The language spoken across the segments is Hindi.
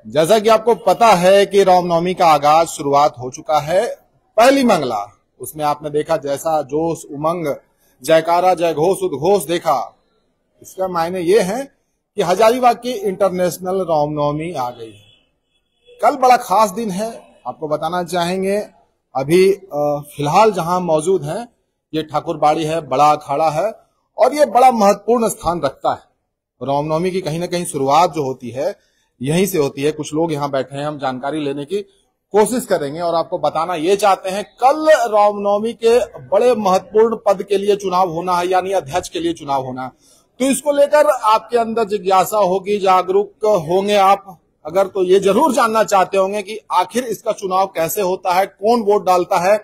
जैसा कि आपको पता है कि रामनवमी का आगाज शुरुआत हो चुका है। पहली मंगला उसमें आपने देखा जैसा जोश उमंग जयकारा जय घोष उद्घोष देखा। इसका मायने ये है कि हजारीबाग की इंटरनेशनल रामनवमी आ गई है। कल बड़ा खास दिन है, आपको बताना चाहेंगे। अभी फिलहाल जहां मौजूद हैं ये ठाकुरबाड़ी है, बड़ा अखाड़ा है और ये बड़ा महत्वपूर्ण स्थान रखता है। रामनवमी की कहीं ना कहीं शुरुआत जो होती है यहीं से होती है। कुछ लोग यहाँ बैठे हैं, हम जानकारी लेने की कोशिश करेंगे और आपको बताना ये चाहते हैं कल रामनवमी के बड़े महत्वपूर्ण पद के लिए चुनाव होना है, यानी अध्यक्ष के लिए चुनाव होना है। तो इसको लेकर आपके अंदर जिज्ञासा होगी, जागरूक होंगे आप अगर, तो ये जरूर जानना चाहते होंगे कि आखिर इसका चुनाव कैसे होता है, कौन वोट डालता है,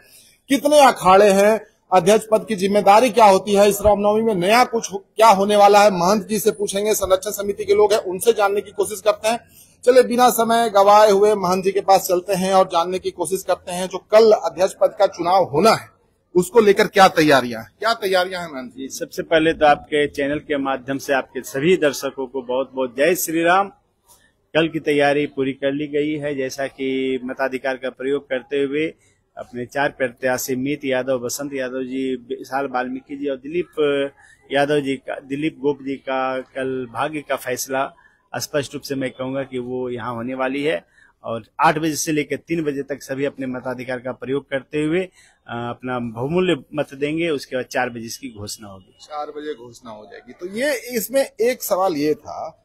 कितने अखाड़े हैं, अध्यक्ष पद की जिम्मेदारी क्या होती है, इस रामनवमी में नया कुछ क्या होने वाला है। महंत जी से पूछेंगे, संरक्षण समिति के लोग हैं उनसे जानने की कोशिश करते हैं। चले बिना समय गवाए हुए महंत जी के पास चलते हैं और जानने की कोशिश करते हैं जो कल अध्यक्ष पद का चुनाव होना है उसको लेकर क्या तैयारियां हैं महंत जी। सबसे पहले तो आपके चैनल के माध्यम से आपके सभी दर्शकों को बहुत बहुत जय श्री राम। कल की तैयारी पूरी कर ली गई है, जैसा कि मताधिकार का प्रयोग करते हुए अपने 4 प्रत्याशी मीत यादव, बसंत यादव जी, विशाल वाल्मीकि जी और दिलीप गोप जी का कल भाग्य का फैसला स्पष्ट रूप से मैं कहूंगा कि वो यहाँ होने वाली है। और 8 बजे से लेकर 3 बजे तक सभी अपने मताधिकार का प्रयोग करते हुए अपना बहुमूल्य मत देंगे। उसके बाद 4 बजे इसकी घोषणा होगी। 4 बजे घोषणा हो जाएगी। तो ये इसमें एक सवाल ये था,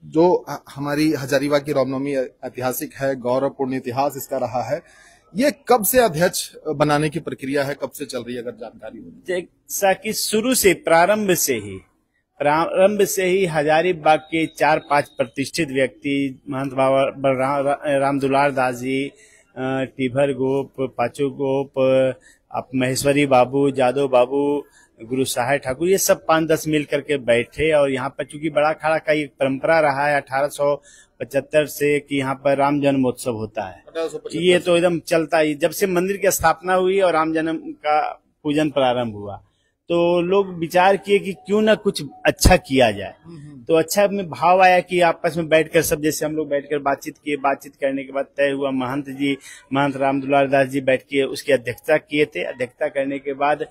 जो हमारी हजारीबाग की रामनवमी ऐतिहासिक है, गौरवपूर्ण इतिहास इसका रहा है, ये कब से अध्यक्ष बनाने की प्रक्रिया है, कब से चल रही है, अगर जानकारी हो? जैसा कि शुरू से प्रारंभ से ही हजारीबाग के 4-5 प्रतिष्ठित व्यक्ति, महंत बाबा रामदुलार दास जी, टिभर गोप, पाचू गोप, महेश्वरी बाबू, जादव बाबू, गुरु साहेब ठाकुर, ये सब 5-10 मिल करके बैठे। और यहाँ पर चूंकि बड़ा अखाड़ा का एक परंपरा रहा है 1875 से कि यहाँ पर राम जन्मोत्सव होता है, ये तो एकदम चलता ही जब से मंदिर की स्थापना हुई और राम जन्म का पूजन प्रारंभ हुआ, तो लोग विचार किए कि क्यों ना कुछ अच्छा किया जाए। तो अच्छा में भाव आया कि आपस में बैठकर सब, जैसे हम लोग बैठकर बातचीत किए, बातचीत करने के बाद तय हुआ। महंत रामदुलार दास जी बैठ के उसकी अध्यक्षता किए थे। अध्यक्षता करने के बाद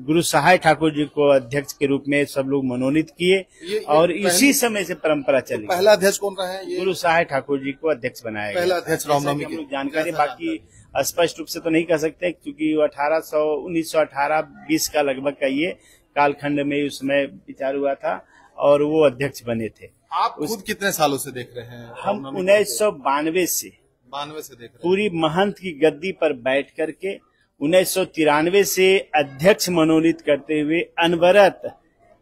गुरु साहेब ठाकुर जी को अध्यक्ष के रूप में सब लोग मनोनीत किए और इसी समय से परंपरा चली। तो पहला अध्यक्ष कौन रहा है? गुरु साहेब ठाकुर जी को अध्यक्ष बनाया गया। पहला अध्यक्ष रामनवमी की जानकारी बाकी स्पष्ट रूप से तो नहीं कह सकते, क्योंकि 1918-20 का लगभग का ये कालखंड में उस समय विचार हुआ था और वो अध्यक्ष बने थे। आप खुद कितने सालों से देख रहे हैं? हम 1992 से देख रहे हैं। पूरी महंत की गद्दी पर बैठ करके 1993 से अध्यक्ष मनोनीत करते हुए अनवरत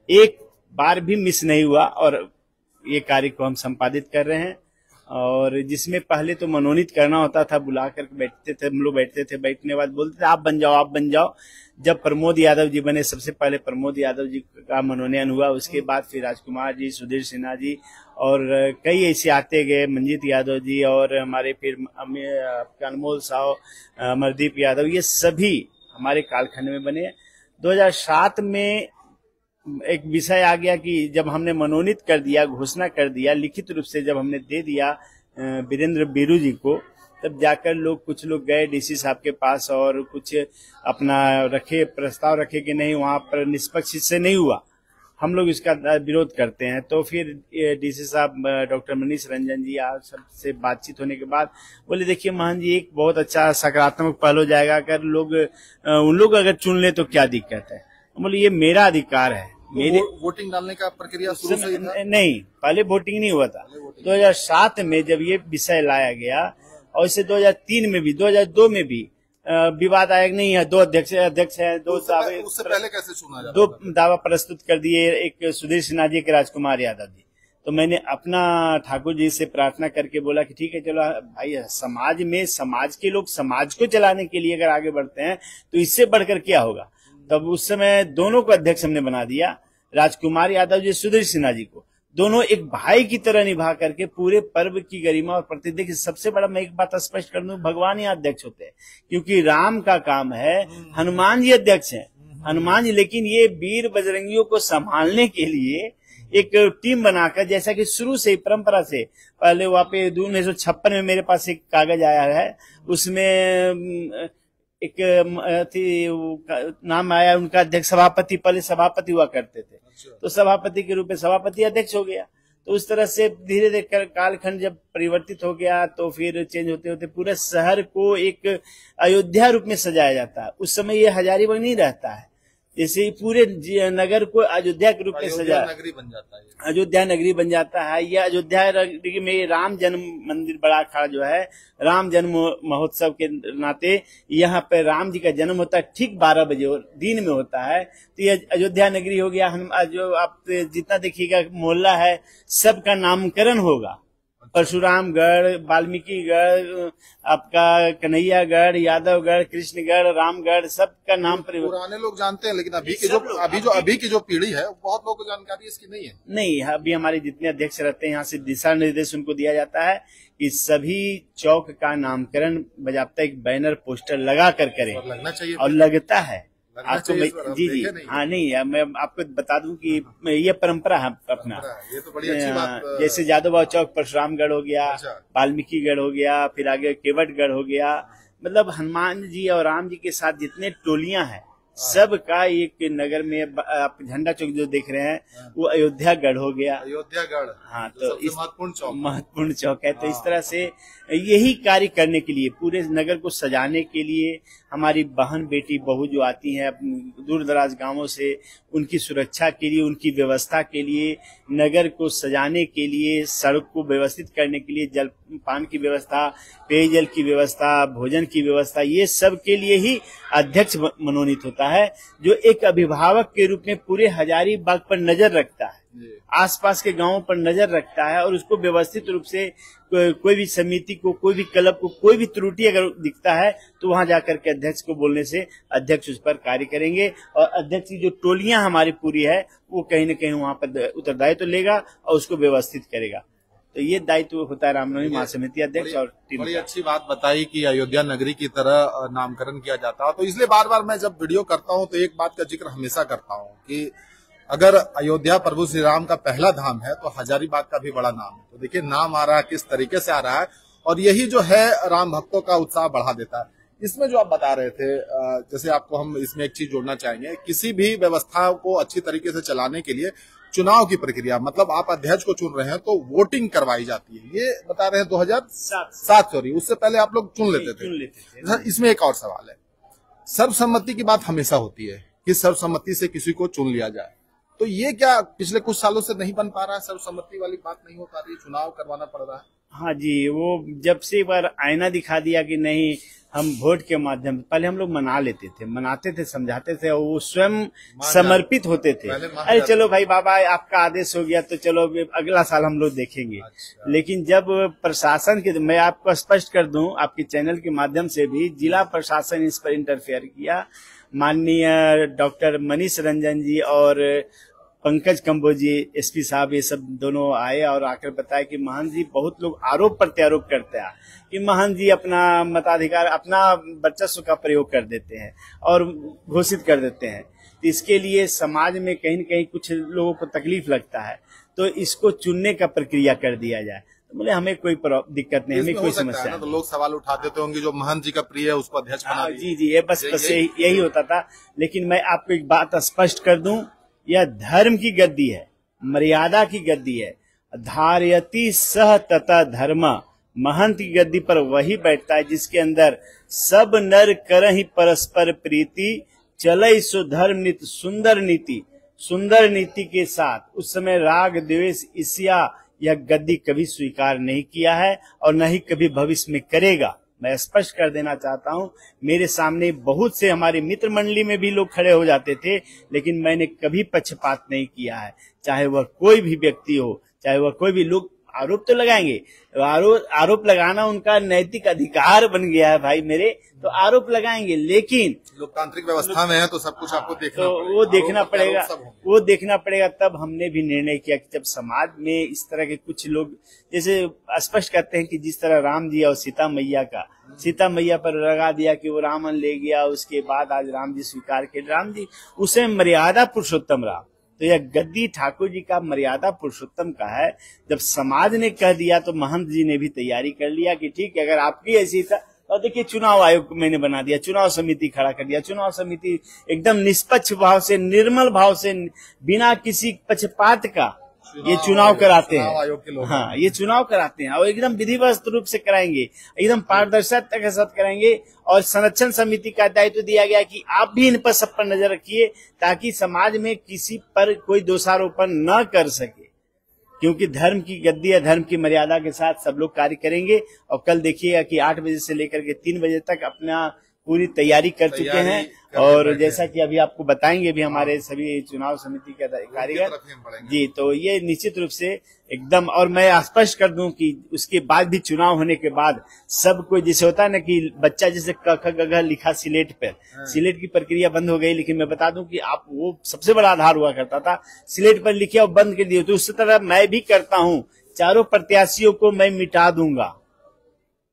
एक बार भी मिस नहीं हुआ और ये कार्य को हम संपादित कर रहे हैं। और जिसमें पहले तो मनोनीत करना होता था, बुला कर बैठते थे, हम लोग बैठते थे, बैठने के बाद बोलते थे आप बन जाओ। जब प्रमोद यादव जी बने, सबसे पहले प्रमोद यादव जी का मनोनयन हुआ, उसके बाद फिर राजकुमार जी, सुधीर सिन्हा जी और कई ऐसे आते गए, मंजीत यादव जी और हमारे फिर अनमोल साव, अमरदीप यादव, ये सभी हमारे कालखंड में बने। 2007 में एक विषय आ गया कि जब हमने मनोनीत कर दिया, घोषणा कर दिया, लिखित रूप से जब हमने दे दिया वीरेंद्र बीरू जी को, तब जाकर कुछ लोग गए डीसी साहब के पास और कुछ अपना प्रस्ताव रखे कि नहीं, वहां पर निष्पक्ष से नहीं हुआ, हम लोग इसका विरोध करते हैं। तो फिर डीसी साहब डॉक्टर मनीष रंजन जी सबसे बातचीत होने के बाद बोले देखिए महंत जी, एक बहुत अच्छा सकारात्मक पहल हो जाएगा अगर उन लोग अगर चुन ले तो क्या दिक्कत है। बोले ये मेरा अधिकार है। मेरे वोटिंग डालने का प्रक्रिया शुरू से नहीं, पहले वोटिंग नहीं हुआ था। 2007 में जब ये विषय लाया गया और इसे 2003 में भी 2002 में भी विवाद आया नहीं है, 2 अध्यक्ष है, 2 दावे, उससे पहले कैसे चुना जाता? 2 दावा प्रस्तुत कर दिए, एक सुधीर सिन्हा जी, एक राजकुमार यादव जी। तो मैंने अपना ठाकुर जी से प्रार्थना करके बोला कि ठीक है चलो भाई, समाज में समाज के लोग समाज को चलाने के लिए अगर आगे बढ़ते हैं तो इससे बढ़कर क्या होगा। तब उस समय दोनों को अध्यक्ष हमने बना दिया, राजकुमार यादव जी, सुधीर सिन्हा जी को, दोनों एक भाई की तरह निभा करके पूरे पर्व की गरिमा और प्रतिष्ठा। सबसे बड़ा मैं एक बात स्पष्ट कर दूं, भगवान ही अध्यक्ष होते हैं, क्योंकि राम का काम है, हनुमान जी अध्यक्ष हैं, हनुमान जी, लेकिन ये वीर बजरंगियों को संभालने के लिए एक टीम बनाकर, जैसा कि शुरू से परंपरा से पहले वहाँ पे 1956 में मेरे पास एक कागज आया है, उसमें एक नाम आया उनका अध्यक्ष सभापति, पहले सभापति हुआ करते थे, तो सभापति के रूप में सभापति अध्यक्ष हो गया। तो उस तरह से धीरे धीरे कालखंड जब परिवर्तित हो गया तो फिर चेंज होते होते पूरे शहर को एक अयोध्या रूप में सजाया जाता है। उस समय ये हजारीबाग नहीं रहता है, जैसे पूरे नगर को अयोध्या के रूप में सजा, नगरी बन जाता है, अयोध्या नगरी बन जाता है। यह अयोध्या नगरी में राम जन्म मंदिर बड़ा खड़ा जो है, राम जन्म महोत्सव के नाते यहाँ पे राम जी का जन्म होता है ठीक 12 बजे दिन में होता है। तो यह अयोध्या नगरी हो गया। हम जो आप जितना देखिएगा मोहल्ला है सबका नामकरण होगा, परशुरामगढ़, वाल्मीकिगढ़, आपका कन्हैयागढ़, यादवगढ़, कृष्णगढ़, रामगढ़, सबका नाम पुराने लोग जानते हैं, लेकिन अभी की जो पीढ़ी है बहुत लोगों को जानकारी इसकी नहीं है। नहीं, अभी हमारे जितने अध्यक्ष रहते हैं यहाँ से दिशा निर्देश उनको दिया जाता है कि सभी चौक का नामकरण बाकायदा एक बैनर पोस्टर लगा कर करें, और लगना चाहिए, और लगता है आपको। जी नहीं। हाँ, नहीं, मैं आपको बता दूं कि ये परंपरा है अपना। ये तो बड़ी अच्छी बात। जैसे जादवबाबू चौक परशुरामगढ़ हो गया, अच्छा। वाल्मीकिगढ़ हो गया, फिर आगे केवटगढ़ हो गया, मतलब हनुमान जी और राम जी के साथ जितने टोलियां हैं सबका एक नगर में आप झंडा चौक जो देख रहे हैं वो अयोध्यागढ़ हो गया। अयोध्यागढ़, हाँ, तो इस महत्वपूर्ण चौक है। तो इस तरह से यही कार्य करने के लिए, पूरे नगर को सजाने के लिए हमारी बहन बेटी बहू जो आती हैं दूर दराज गांवों से, उनकी सुरक्षा के लिए, उनकी व्यवस्था के लिए, नगर को सजाने के लिए, सड़क को व्यवस्थित करने के लिए, जल पान की व्यवस्था, पेयजल की व्यवस्था, भोजन की व्यवस्था, ये सब के लिए ही अध्यक्ष मनोनीत होता है, जो एक अभिभावक के रूप में पूरे हजारीबाग पर नजर रखता है, आसपास के गांवों पर नजर रखता है, और उसको व्यवस्थित रूप से कोई भी समिति को, कोई भी क्लब को, कोई भी त्रुटि अगर दिखता है तो वहां जाकर के अध्यक्ष को बोलने से अध्यक्ष उस पर कार्य करेंगे, और अध्यक्ष की जो टोलियां हमारी पूरी है वो कहीं न कहीं वहां पर उत्तरदायित्व लेगा और उसको व्यवस्थित करेगा। तो ये दायित्व होता है रामनवमी महासमिति अध्यक्ष और टीम। बड़ी अच्छी बात बताई कि अयोध्या नगरी की तरह नामकरण किया जाता है। तो इसलिए बार बार मैं जब वीडियो करता हूं तो एक बात का जिक्र हमेशा करता हूं कि अगर अयोध्या प्रभु श्री राम का पहला धाम है तो हजारीबाग का भी बड़ा नाम है। तो देखिए नाम आ रहा है, किस तरीके से आ रहा है, और यही जो है राम भक्तों का उत्साह बढ़ा देता है। इसमें जो आप बता रहे थे, जैसे आपको हम इसमें एक चीज जोड़ना चाहेंगे, किसी भी व्यवस्था को अच्छी तरीके से चलाने के लिए चुनाव की प्रक्रिया, मतलब आप अध्यक्ष को चुन रहे हैं तो वोटिंग करवाई जाती है। ये बता रहे हैं 2007, सॉरी, उससे पहले आप लोग चुन लेते थे। इसमें एक और सवाल है, सर्वसम्मति की बात हमेशा होती है कि सर्वसम्मति से किसी को चुन लिया जाए, तो ये क्या पिछले कुछ सालों से नहीं बन पा रहा है? सर्वसम्मति वाली बात नहीं हो पा रही, चुनाव करवाना पड़ रहा है? हाँ जी, वो जब से एक बार आईना दिखा दिया कि नहीं हम वोट के माध्यम, पहले हम लोग मना लेते थे, मनाते थे, समझाते थे, और वो स्वयं समर्पित होते थे। अरे चलो भाई बाबा आपका आदेश हो गया तो चलो अगला साल हम लोग देखेंगे। अच्छा। लेकिन जब प्रशासन के, मैं आपको स्पष्ट कर दूं आपके चैनल के माध्यम से भी, जिला प्रशासन इस पर इंटरफेयर किया। माननीय डॉक्टर मनीष रंजन जी और पंकज कंबोज जी, एसपी साहब, ये सब दोनों आए और आकर बताया कि महंत जी, बहुत लोग आरोप प्रत्यारोप करते हैं कि महंत जी अपना मताधिकार, अपना वर्चस्व का प्रयोग कर देते हैं और घोषित कर देते हैं। तो इसके लिए समाज में कहीं न कहीं कुछ लोगों को तकलीफ लगता है, तो इसको चुनने का प्रक्रिया कर दिया जाए। तो बोले हमें कोई दिक्कत नहीं, हमें कोई समस्या नहीं। तो लोग सवाल उठाते थे होंगे जो महंत जी का प्रिय है उसको अध्यक्ष बना दीजिए। जी, ये बस यही होता था। लेकिन मैं आपको एक बात स्पष्ट कर दूं, यह धर्म की गद्दी है, मर्यादा की गद्दी है। धारयति सह तथा धर्म, महंत की गद्दी पर वही बैठता है जिसके अंदर सब नर करहि परस्पर प्रीति, चलई सो धर्म नित सुंदर नीति। सुंदर नीति के साथ उस समय राग द्वेष ईर्ष्या यह गद्दी कभी स्वीकार नहीं किया है और न ही कभी भविष्य में करेगा। मैं स्पष्ट कर देना चाहता हूं, मेरे सामने बहुत से हमारे मित्र मंडली में भी लोग खड़े हो जाते थे, लेकिन मैंने कभी पक्षपात नहीं किया है। चाहे वह कोई भी व्यक्ति हो, चाहे वह कोई भी, लोग आरोप तो लगाएंगे, आरोप लगाना उनका नैतिक अधिकार बन गया है भाई मेरे, तो आरोप लगाएंगे, लेकिन लोकतांत्रिक व्यवस्था में है तो सब कुछ आपको देखना तो पड़ेगा। वो देखना पड़ेगा। तब हमने भी निर्णय किया कि जब समाज में इस तरह के कुछ लोग, जैसे स्पष्ट करते हैं कि जिस तरह राम जी और सीता मैया पर लगा दिया कि वो रावण ले गया, उसके बाद आज राम जी स्वीकार के, राम जी उसे मर्यादा पुरुषोत्तम राम, तो यह गद्दी ठाकुर जी का मर्यादा पुरुषोत्तम का है। जब समाज ने कह दिया तो महंत जी ने भी तैयारी कर लिया कि ठीक है, अगर आपकी ऐसी था तो देखिए चुनाव आयोग मैंने बना दिया, चुनाव समिति खड़ा कर दिया। चुनाव समिति एकदम निष्पक्ष भाव से, निर्मल भाव से, बिना किसी पक्षपात का ये चुनाव कराते हैं। हाँ, ये चुनाव कराते हैं और एकदम विधिवत रूप से कराएंगे, एकदम पारदर्शिता के साथ कराएंगे। और संरक्षण समिति का दायित्व दिया गया कि आप भी इन पर सब पर नजर रखिए ताकि समाज में किसी पर कोई दोषारोपण न कर सके, क्योंकि धर्म की गद्दी या धर्म की मर्यादा के साथ सब लोग कार्य करेंगे। और कल देखिएगा कि 8 बजे से लेकर के 3 बजे तक अपना पूरी तैयारी कर चुके हैं। और जैसा कि अभी आपको बताएंगे भी हमारे सभी चुनाव समिति के कारीगर जी, तो ये निश्चित रूप से एकदम। और मैं स्पष्ट कर दूं कि उसके बाद भी चुनाव होने के बाद सब कोई, जैसे होता है ना कि बच्चा जैसे क ख ग घ लिखा सिलेट पर, सिलेट की प्रक्रिया बंद हो गई, लेकिन मैं बता दूं कि आप वो सबसे बड़ा आधार हुआ करता था, सिलेट पर लिखे और बंद कर दिए। तो उसी तरह मैं भी करता हूं, चारों प्रत्याशियों को मैं मिटा दूंगा।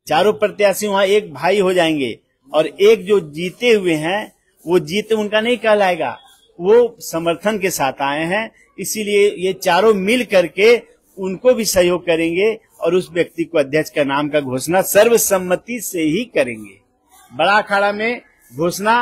चारों प्रत्याशी वहां एक भाई हो जाएंगे और एक जो जीते हुए हैं वो जीत उनका नहीं कहलाएगा, वो समर्थन के साथ आए हैं। इसीलिए ये चारों मिल करके उनको भी सहयोग करेंगे और उस व्यक्ति को अध्यक्ष का नाम का घोषणा सर्वसम्मति से ही करेंगे। बड़ा अखाड़ा में घोषणा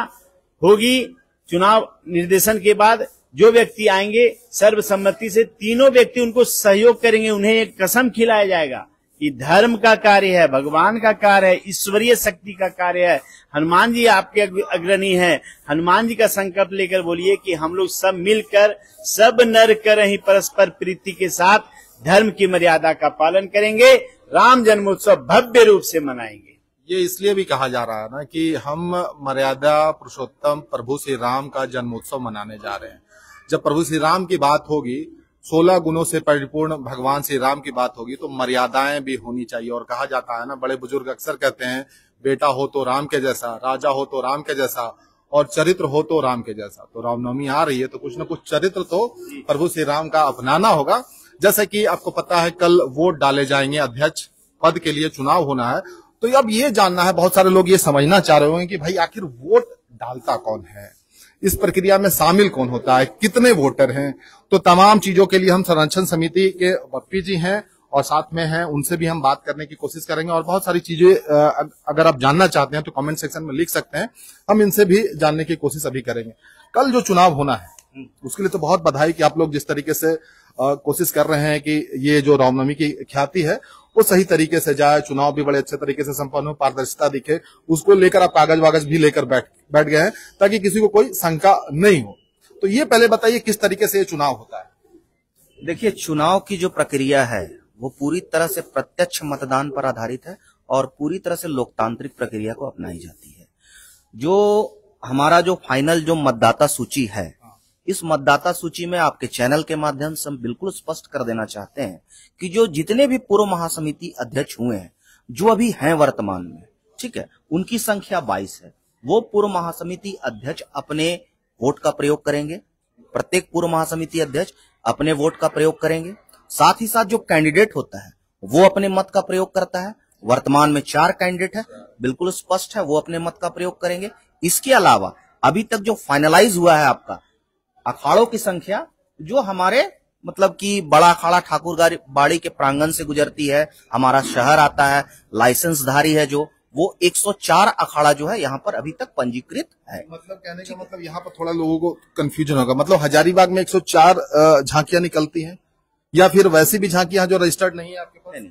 होगी चुनाव निर्देशन के बाद। जो व्यक्ति आएंगे सर्वसम्मति से तीनों व्यक्ति उनको सहयोग करेंगे। उन्हें एक कसम खिलाया जाएगा कि धर्म का कार्य है, भगवान का कार्य है, ईश्वरीय शक्ति का कार्य है। हनुमान जी आपके अग्रणी हैं। हनुमान जी का संकल्प लेकर बोलिए कि हम लोग सब मिलकर सब नर करहि परस्पर प्रीति के साथ धर्म की मर्यादा का पालन करेंगे, राम जन्मोत्सव भव्य रूप से मनाएंगे। ये इसलिए भी कहा जा रहा है ना कि हम मर्यादा पुरुषोत्तम प्रभु श्री राम का जन्मोत्सव मनाने जा रहे हैं। जब प्रभु श्री राम की बात होगी, 16 गुणों से परिपूर्ण भगवान श्री राम की बात होगी, तो मर्यादाएं भी होनी चाहिए। और कहा जाता है ना, बड़े बुजुर्ग अक्सर कहते हैं, बेटा हो तो राम के जैसा, राजा हो तो राम के जैसा, और चरित्र हो तो राम के जैसा। तो रामनवमी आ रही है तो कुछ न कुछ चरित्र तो प्रभु श्री राम का अपनाना होगा। जैसे कि आपको पता है कल वोट डाले जाएंगे, अध्यक्ष पद के लिए चुनाव होना है। तो अब ये जानना है, बहुत सारे लोग ये समझना चाह रहे होंगे कि भाई आखिर वोट डालता कौन है, इस प्रक्रिया में शामिल कौन होता है, कितने वोटर हैं। तो तमाम चीजों के लिए हम संरक्षण समिति के बप्पी जी हैं और साथ में हैं, उनसे भी हम बात करने की कोशिश करेंगे। और बहुत सारी चीजें अगर आप जानना चाहते हैं तो कमेंट सेक्शन में लिख सकते हैं, हम इनसे भी जानने की कोशिश अभी करेंगे। कल जो चुनाव होना है उसके लिए तो बहुत बधाई कि आप लोग जिस तरीके से कोशिश कर रहे हैं कि ये जो रामनवमी की ख्याति है वो सही तरीके से जाए, चुनाव भी बड़े अच्छे तरीके से संपन्न हो, पारदर्शिता दिखे। उसको लेकर आप कागज वागज भी लेकर बैठ गए हैं ताकि किसी को कोई शंका नहीं हो। तो ये पहले बताइए किस तरीके से ये चुनाव होता है। देखिए, चुनाव की जो प्रक्रिया है वो पूरी तरह से प्रत्यक्ष मतदान पर आधारित है और पूरी तरह से लोकतांत्रिक प्रक्रिया को अपनाई जाती है। जो हमारा जो फाइनल जो मतदाता सूची है, इस मतदाता सूची में आपके चैनल के माध्यम से हम बिल्कुल स्पष्ट कर देना चाहते हैं कि जो जितने भी पूर्व महासमिति अध्यक्ष हुए हैं, जो अभी हैं वर्तमान में, ठीक है, उनकी संख्या 22 है। वो पूर्व महासमिति अध्यक्ष अपने वोट का प्रयोग करेंगे, प्रत्येक पूर्व महासमिति अध्यक्ष अपने वोट का प्रयोग करेंगे। साथ ही साथ जो कैंडिडेट होता है वो अपने मत का प्रयोग करता है। वर्तमान में 4 कैंडिडेट है, बिल्कुल स्पष्ट है, वो अपने मत का प्रयोग करेंगे। इसके अलावा अभी तक जो फाइनलाइज हुआ है आपका अखाड़ों की संख्या, जो हमारे मतलब कि बड़ा अखाड़ा ठाकुर बाड़ी के प्रांगण से गुजरती है, हमारा शहर आता है, लाइसेंसधारी है जो, वो 104 अखाड़ा जो है यहाँ पर अभी तक पंजीकृत है। मतलब कहने का मतलब यहाँ पर थोड़ा लोगों को कंफ्यूजन होगा, मतलब हजारीबाग में 104 झांकियां निकलती हैं या फिर वैसी भी झांकियां जो रजिस्टर्ड नहीं है आपके पास? नहीं,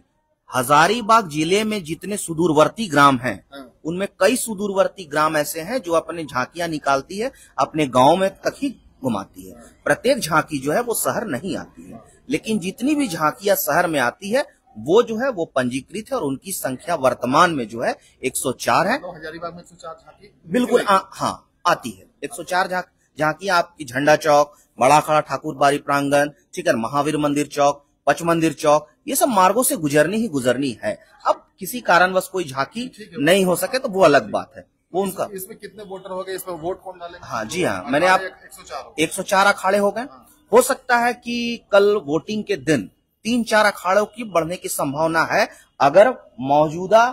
हजारीबाग जिले में जितने सुदूरवर्ती ग्राम हैं, उनमें कई सुदूरवर्ती ग्राम ऐसे हैं जो अपने झांकियां निकालती है, अपने गांव में तक ही घुमाती है। प्रत्येक झांकी जो है वो शहर नहीं आती है, लेकिन जितनी भी झांकियां शहर में आती है वो जो है वो पंजीकृत है और उनकी संख्या वर्तमान में जो है 104 है। तो हजारीबाग में 104 झांकी बिल्कुल हाँ आती है। 104 झांकियां आपकी झंडा चौक, बड़ा अखाड़ा ठाकुर बाड़ी प्रांगण, ठीक है, महावीर मंदिर चौक, पच मंदिर चौक, ये सब मार्गों से गुजरनी है। अब किसी कारणवश कोई झांकी नहीं हो सके तो वो अलग बात है, वो उनका। इसमें कितने वोटर हो गए, इसमें वोट कौन डालेगा? हाँ जी हाँ, मैंने आप 104 अखाड़े हो गए। हो सकता है कि कल वोटिंग के दिन 3-4 अखाड़ों की बढ़ने की संभावना है, अगर मौजूदा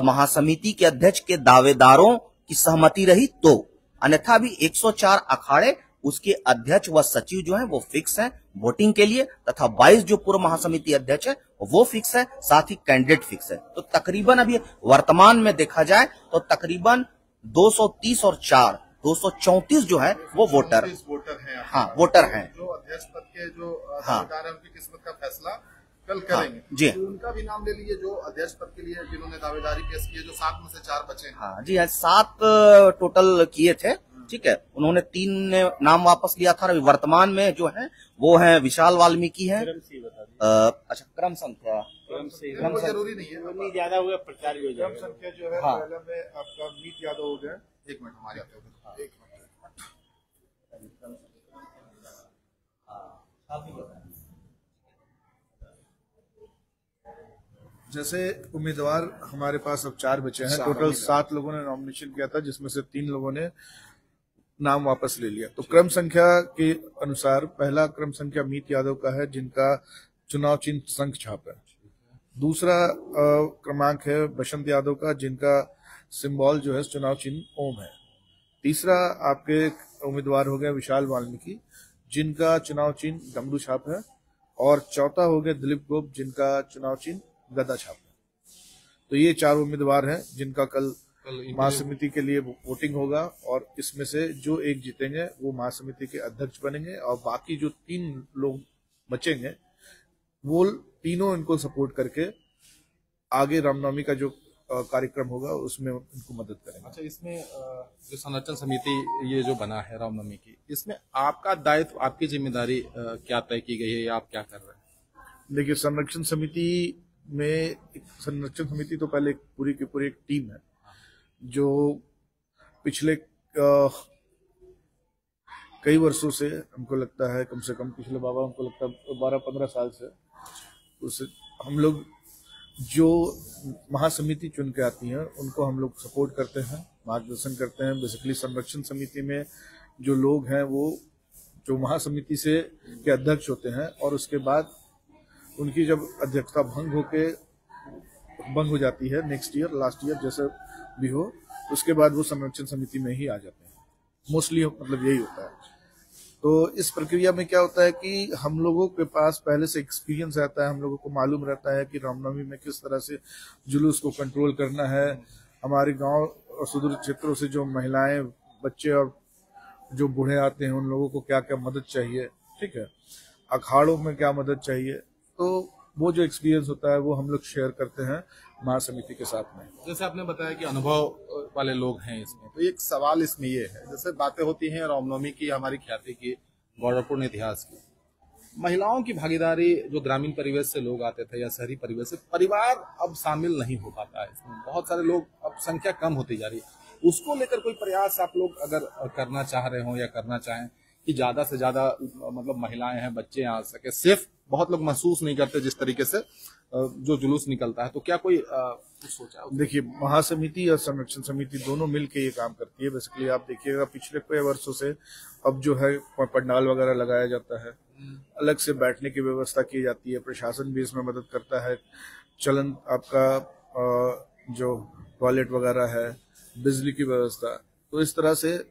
महासमिति के अध्यक्ष के दावेदारों की सहमति रही तो। अन्यथा भी 104 अखाड़े उसके अध्यक्ष व सचिव जो है वो फिक्स है वोटिंग के लिए, तथा 22 जो पूर्व महासमिति अध्यक्ष है वो फिक्स है, साथ ही कैंडिडेट फिक्स है। तो तकरीबन अभी वर्तमान में देखा जाए तो तकरीबन 230 और 4 234 जो है वो वोटर हैं। हाँ वोटर हैं। जो अध्यक्ष पद के जो हाँ। अधिकार है उनकी किस्मत का फैसला कल करेंगे। जी। तो उनका भी नाम ले लीजिए जो अध्यक्ष पद के लिए जिन्होंने दावेदारी पेश की है, जो 7 में से 4 बचे हैं। हाँ जी, 7 टोटल किए थे, ठीक है। उन्होंने 3 ने नाम वापस लिया था। अभी वर्तमान में जो है वो है विशाल वाल्मीकि है। अच्छा, क्रम संख्या जरूरी नहीं है, नहीं ज्यादा हुआ प्रचार भी हो क्रम जाएगा। संख्या जो है हाँ। पहले में आपका मीत यादव हो गया। एक मिनट हमारे आते हैं, एक मिनट। जैसे उम्मीदवार हमारे पास अब 4 बचे हैं। टोटल 7 लोगों ने नॉमिनेशन किया था, जिसमें से 3 लोगों ने नाम वापस ले लिया। तो क्रम संख्या के अनुसार पहला क्रम संख्या मीत यादव का है, जिनका चुनाव चिन्ह शंख छाप है। दूसरा क्रमांक है बसंत यादव का, जिनका सिंबल जो है चुनाव चिन्ह ओम है। तीसरा आपके उम्मीदवार हो गया विशाल वाल्मीकि, जिनका चुनाव चिन्ह डमरू छाप है। और चौथा हो गया दिलीप गोप, जिनका चुनाव चिन्ह गदा छाप है। तो ये 4 उम्मीदवार हैं जिनका कल महासमिति के लिए वोटिंग होगा, और इसमें से जो एक जीतेंगे वो महासमिति के अध्यक्ष बनेंगे, और बाकी जो 3 लोग बचेंगे वो तीनों इनको सपोर्ट करके आगे रामनवमी का जो कार्यक्रम होगा उसमें इनको मदद करेंगे। अच्छा, इसमें जो संरक्षण समिति ये जो बना है रामनवमी की, इसमें आपका दायित्व, आपकी जिम्मेदारी क्या तय की गई है या आप क्या कर रहे हैं? देखिए, संरक्षण समिति तो पहले पूरी की पूरी एक टीम है जो पिछले कई वर्षों से, हमको लगता है कम से कम पिछले हमको लगता है 12-15 साल से उसे हम लोग जो महासमिति चुन के आती हैं उनको हम लोग सपोर्ट करते हैं, मार्गदर्शन करते हैं। बेसिकली संरक्षण समिति में जो लोग हैं वो जो महासमिति से के अध्यक्ष होते हैं, और उसके बाद उनकी जब अध्यक्षता भंग हो जाती है नेक्स्ट ईयर, लास्ट ईयर जैसे भी हो, उसके बाद वो संरक्षण समिति में ही आ जाते हैं। मोस्टली मतलब यही होता है। तो इस प्रक्रिया में क्या होता है कि हम लोगों के पास पहले से एक्सपीरियंस रहता है, हम लोगों को मालूम रहता है कि रामनवमी में किस तरह से जुलूस को कंट्रोल करना है। हमारे गांव और सुदूर क्षेत्रों से जो महिलाएं, बच्चे और जो बूढ़े आते हैं उन लोगों को क्या क्या मदद चाहिए, ठीक है, अखाड़ों में क्या मदद चाहिए। तो वो जो एक्सपीरियंस होता है वो हम लोग शेयर करते हैं महासमिति के साथ में। जैसे आपने बताया कि अनुभव वाले लोग हैं इसमें, तो एक सवाल इसमें ये है, जैसे बातें होती हैं रामनवमी की, हमारी ख्याति की, गौरवपूर्ण इतिहास की, महिलाओं की भागीदारी, जो ग्रामीण परिवेश से लोग आते थे या शहरी परिवेश से, परिवार अब शामिल नहीं हो पाता है इसमें। बहुत सारे लोग, अब संख्या कम होती जा रही है। उसको लेकर कोई प्रयास आप लोग अगर करना चाह रहे हो या करना चाहें कि ज्यादा से ज्यादा मतलब महिलाएं हैं, बच्चे आ सके। सिर्फ बहुत लोग महसूस नहीं करते जिस तरीके से जो जुलूस निकलता है, तो क्या कोई कुछ सोचा? देखिए, महासमिति और संरक्षण समिति दोनों मिलके ये काम करती है। बेसिकली आप देखिएगा पिछले कई वर्षों से अब जो है पंडाल वगैरह लगाया जाता है, अलग से बैठने की व्यवस्था की जाती है, प्रशासन भी इसमें मदद करता है। चलन आपका जो टॉयलेट वगैरह है, बिजली की व्यवस्था, तो इस तरह से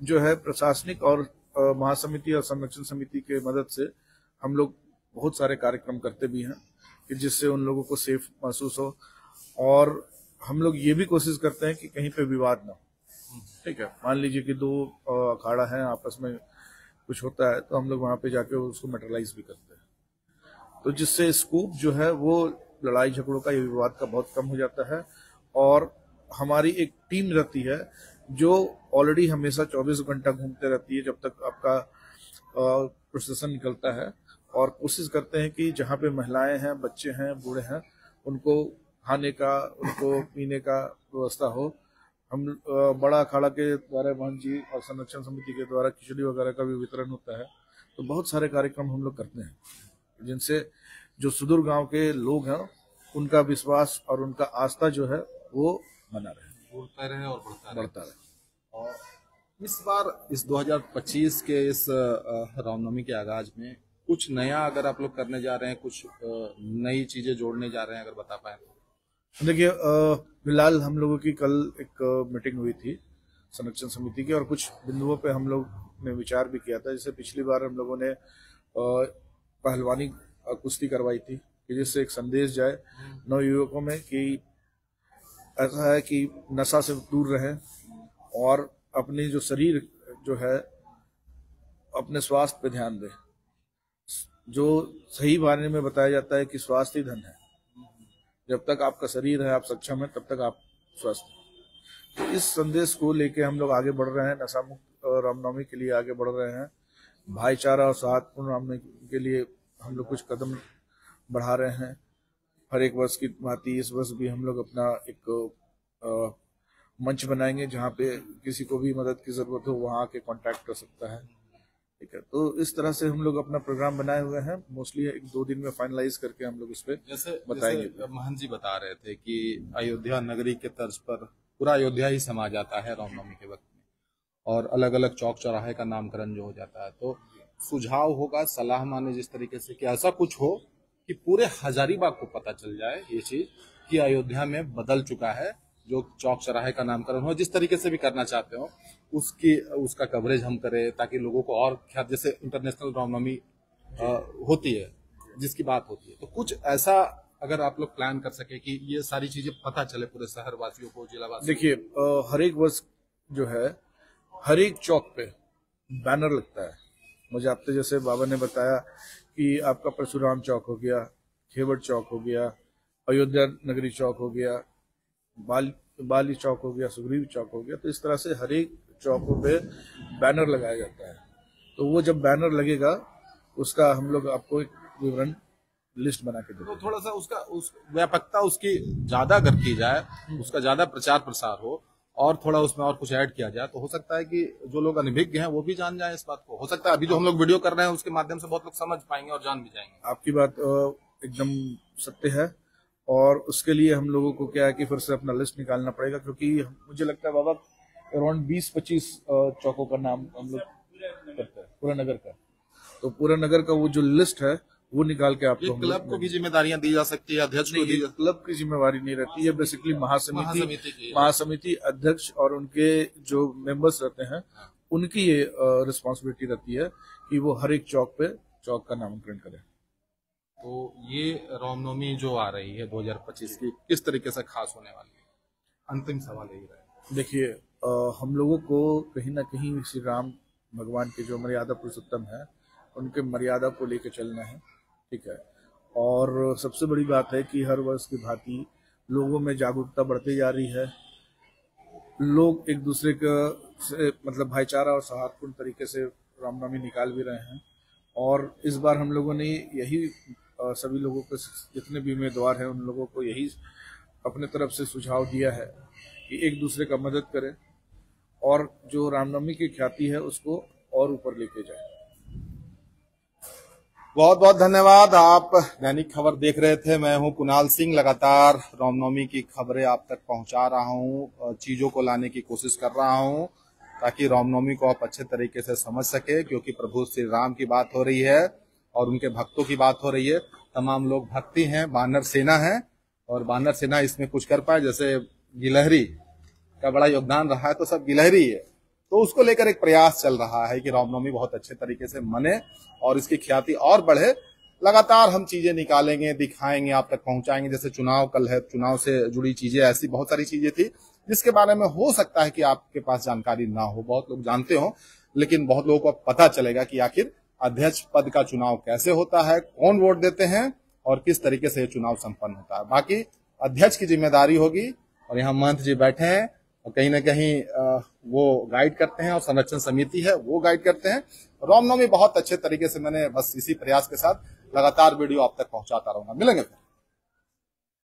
जो है प्रशासनिक और महासमिति और संरक्षण समिति के मदद से हम लोग बहुत सारे कार्यक्रम करते भी हैं कि जिससे उन लोगों को सेफ महसूस हो। और हम लोग ये भी कोशिश करते हैं कि कहीं पे विवाद ना हो। ठीक है, मान लीजिए कि 2 अखाड़ा है, आपस में कुछ होता है, तो हम लोग वहां पे जाके उसको मेटरलाइज भी करते हैं, तो जिससे स्कोप जो है वो लड़ाई झगड़ों का, ये विवाद का बहुत कम हो जाता है। और हमारी एक टीम रहती है जो ऑलरेडी हमेशा 24 घंटा घूमते रहती है जब तक आपका प्रोसेसन निकलता है, और कोशिश करते हैं कि जहाँ पे महिलाएं हैं, बच्चे हैं, बूढ़े हैं, उनको खाने का, उनको पीने का व्यवस्था हो। हम बड़ा अखाड़ा के द्वारा महंत जी और संरक्षण समिति के द्वारा खिचड़ी वगैरह का भी वितरण होता है। तो बहुत सारे कार्यक्रम हम लोग करते हैं जिनसे जो सुदूर गांव के लोग हैं उनका विश्वास और उनका आस्था जो है वो बना रहे, बढ़ता रहे और बढ़ता रहे। और इस बार इस 2025 के इस रामनवमी के आगाज में कुछ नया अगर आप लोग करने जा रहे हैं, कुछ नई चीजें जोड़ने जा रहे हैं, अगर बता पाए तो। देखिए, फिलहाल हम लोगों की कल एक मीटिंग हुई थी संरक्षण समिति के, और कुछ बिंदुओं पे हम लोग ने विचार भी किया था। जैसे पिछली बार हम लोगों ने पहलवानी कुश्ती करवाई थी कि जिससे एक संदेश जाए नव युवकों में कि ऐसा है कि नशा से दूर रहें और अपनी जो शरीर जो है अपने स्वास्थ्य पे ध्यान दें। जो सही मायने में बताया जाता है कि स्वास्थ्य ही धन है। जब तक आपका शरीर है, आप सक्षम है, तब तक आप स्वस्थ हैं। तो इस संदेश को लेके हम लोग आगे बढ़ रहे हैं। नशा मुक्त रामनवमी के लिए आगे बढ़ रहे हैं। भाईचारा और सौहार्दपूर्ण रामनवमी के लिए हम लोग कुछ कदम बढ़ा रहे हैं। हर एक वर्ष की भांति इस वर्ष भी हम लोग अपना एक मंच बनाएंगे जहाँ पे किसी को भी मदद की जरूरत हो वहाँ आके कांटेक्ट कर सकता है। ठीक है, तो इस तरह से हम लोग अपना प्रोग्राम बनाए हुए हैं। मोस्टली 1-2 दिन में फाइनलाइज करके हम लोग इस पे बताएंगे। जैसे महंत जी बता रहे थे कि अयोध्या नगरी के तर्ज पर पूरा अयोध्या ही समा जाता है रामनवमी के वक्त में, और अलग अलग चौक चौराहे का नामकरण जो हो जाता है। तो सुझाव होगा, सलाह माने जिस तरीके से कि ऐसा कुछ हो कि पूरे हजारीबाग को पता चल जाए ये चीज कि अयोध्या में बदल चुका है, जो चौक चौराहे का नामकरण हो, जिस तरीके से भी करना चाहते हो उसका कवरेज हम करें, ताकि लोगों को और ख्याल, जैसे इंटरनेशनल रामनवमी होती है जिसकी बात होती है, तो कुछ ऐसा अगर आप लोग प्लान कर सके कि ये सारी चीजें पता चले पूरे शहर वासियों को, जिला वासियों। देखिए, हर एक वर्ष जो है हर एक चौक पे बैनर लगता है। मुझे आपसे जैसे बाबा ने बताया कि आपका परशुराम चौक हो गया, खेवट चौक हो गया, अयोध्या नगरी चौक हो गया, बाली चौक हो गया, सुग्रीव चौक हो गया। तो इस तरह से हर एक चौकों पे बैनर लगाया जाता है। तो वो जब बैनर लगेगा उसका हम लोग आपको एक विवरण लिस्ट बना के देते तो हैं। थोड़ा सा उस व्यापकता उसकी ज्यादा अगर की जाए, उसका ज्यादा प्रचार प्रसार हो और थोड़ा उसमें और कुछ ऐड किया जाए, तो हो सकता है कि जो लोग अनभिज्ञ हैं वो भी जान जाए इस बात को। हो सकता है अभी जो हम लोग वीडियो कर रहे हैं उसके माध्यम से बहुत लोग समझ पाएंगे और जान भी जाएंगे। आपकी बात एकदम सत्य है, और उसके लिए हम लोगों को क्या है कि फिर से अपना लिस्ट निकालना पड़ेगा, क्योंकि मुझे लगता है बाबा अराउंड 20-25 चौकों का नाम हम लोग करते हैं पूरा नगर का। तो पूरा नगर का वो जो लिस्ट है वो निकाल के आपको क्लब को भी जिम्मेदारियां दी जा सकती है, अध्यक्ष को दी। क्लब की जिम्मेवारी नहीं रहती है, बेसिकली महासमिति अध्यक्ष और उनके जो मेंबर्स रहते हैं उनकी ये रिस्पॉन्सिबिलिटी रहती है कि वो हर एक चौक पे चौक का नामकरण करें। तो ये रामनवमी जो आ रही है 2025 की किस तरीके से खास होने वाली है? अंतिम सवाल यही रहा। देखिए, हम लोगों को कहीं ना कहीं श्री राम भगवान के जो मर्यादा पुरुषोत्तम है उनके मर्यादा को लेकर चलना है। ठीक है, और सबसे बड़ी बात है कि हर वर्ष की भांति लोगों में जागरूकता बढ़ती जा रही है। लोग एक दूसरे का मतलब भाईचारा और सौहार्दपूर्ण तरीके से रामनवमी निकाल भी रहे हैं। और इस बार हम लोगों ने यही सभी लोगों को, जितने भी उम्मीदवार हैं उन लोगों को यही अपने तरफ से सुझाव दिया है कि एक दूसरे का मदद करें और जो रामनवमी की ख्याति है उसको और ऊपर लेके जाए। बहुत बहुत धन्यवाद। आप दैनिक खबर देख रहे थे। मैं हूं कुणाल सिंह। लगातार रामनवमी की खबरें आप तक पहुंचा रहा हूं, चीजों को लाने की कोशिश कर रहा हूं ताकि रामनवमी को आप अच्छे तरीके से समझ सके, क्योंकि प्रभु श्री राम की बात हो रही है और उनके भक्तों की बात हो रही है। तमाम लोग भक्ति हैं, वानर सेना है और वानर सेना इसमें कुछ कर पाए। जैसे गिलहरी का बड़ा योगदान रहा है तो सब गिलहरी है, तो उसको लेकर एक प्रयास चल रहा है कि रामनवमी बहुत अच्छे तरीके से मने और इसकी ख्याति और बढ़े। लगातार हम चीजें निकालेंगे, दिखाएंगे, आप तक पहुंचाएंगे। जैसे चुनाव कल है, चुनाव से जुड़ी चीजें, ऐसी बहुत सारी चीजें थी जिसके बारे में हो सकता है कि आपके पास जानकारी ना हो, बहुत लोग जानते हो, लेकिन बहुत लोगों को पता चलेगा कि आखिर अध्यक्ष पद का चुनाव कैसे होता है, कौन वोट देते हैं और किस तरीके से ये चुनाव संपन्न होता है। बाकी अध्यक्ष की जिम्मेदारी होगी और यहाँ महंत जी बैठे हैं और कहीं ना कहीं वो गाइड करते हैं और संरक्षण समिति है वो गाइड करते हैं। रामनवमी बहुत अच्छे तरीके से मैंने बस इसी प्रयास के साथ लगातार वीडियो आप तक पहुंचाता रहूंगा। मिलेंगे फिर।